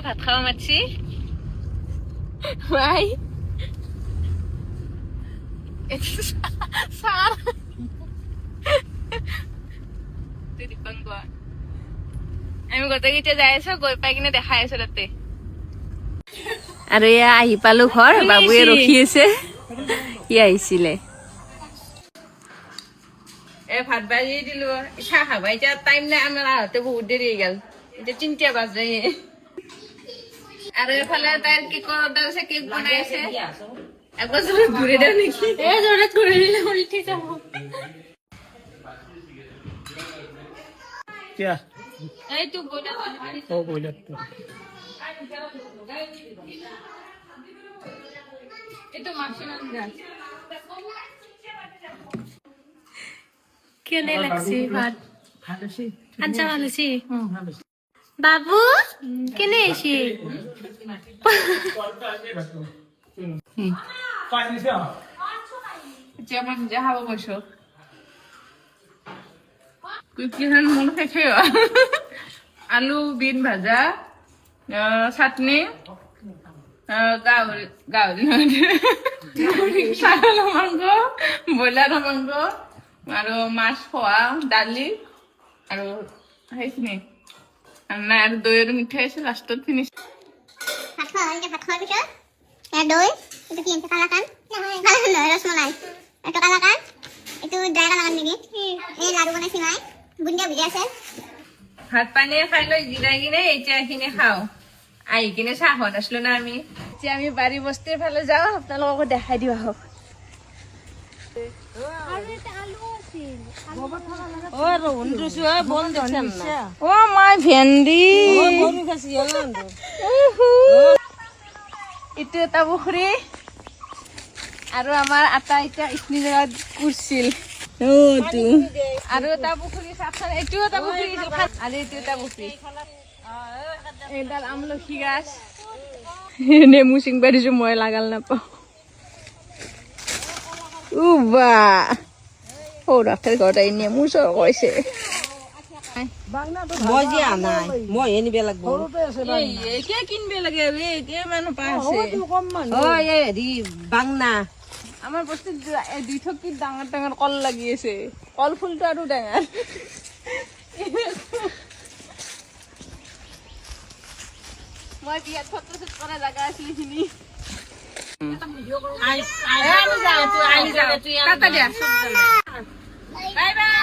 ভাত খাওয়া মারছি ভাই আমি গোটেই কেইটা যাই আছো গৈ পাই কিনে দেখাই আছো তাতে আৰু এয়া আহি পালো ঘৰ বাবুয়ে ৰখি আছে ই আহিছিলে ভাত বাজি দিলো চাহ খাবা এতিয়া টাইম নাই আমাৰ আহোঁতে বহুত দেৰি হৈ গেল এতিয়া 3টা বাজে আৰু এফালে তাইৰ কেকৰ অৰ্ডাৰ আছে কেক বনাই আছে একবাৰ জোৰত ঘূৰি দিওঁ নেকি জোৰত ঘূৰি দিলে উল্টি যাব এইটো এইটো মাছৰ কেনে লাগছে ভাত আচ্ছা ভালো আছি বাবু কেনে আছি যেমন যাহাবো বসো কিখান মন খাইছে আলু বিন ভাজা চাটনি ছাগল মাংস ব্ৰইলাৰ মাংস আৰু মাছ খোৱা দালি আৰু সেইখিনি নাই আৰু দৈ আৰু মিঠাই আছে লাষ্টত ফিনিছ ভাত খোৱাৰ পিছত দৈ এইটো কি আছে কালাকান নহয় ৰসমলাই এইটো কালাকান এইটো ড্ৰাই কালাকান নেকি এই লাডু বনাইছি মাই বুন্দিয়া ভুজি আছে ভাত পানী খাই লৈ জিৰাই কিনে এতিয়া এইখিনি খাওঁ আহি কিনে চাহত আছিলো না আমি এতিয়া আমি বাৰী বস্তিৰ ফালে যাওঁ আপোনালোককো দেখাই দিওঁ আহক ও মাই ভেন্দি এইটো এটা পুখুৰী আৰু আমাৰ আটা এতিয়া ইখিনি জেগাত কুৰছিল আৰু এটা পুখুৰী চাপচান এইটো এটা পুখুৰী আৰু এইটো এটা পুখুৰী এইডাল আমলখি গাছ নেমু চিংবা দিছো মই লাগাল নাপাওঁ বা সৌৰাফেৰ ঘৰত আহি নেমু চৰ কৰিছে মই যে আনাই মই নিব লাগব এতিয়া কিনব লাগে এতিয়া মানুহ পাই আছে হেৰি বাংনা আমাৰ বস্তুত 2 থকিত ডাঙৰ ডাঙৰ কল লাগি আছে কল ফুলটো আৰু ডাঙৰ মই বিয়াত ফটো শুট কৰা জাগা আছিল এইখিনি বাই বাই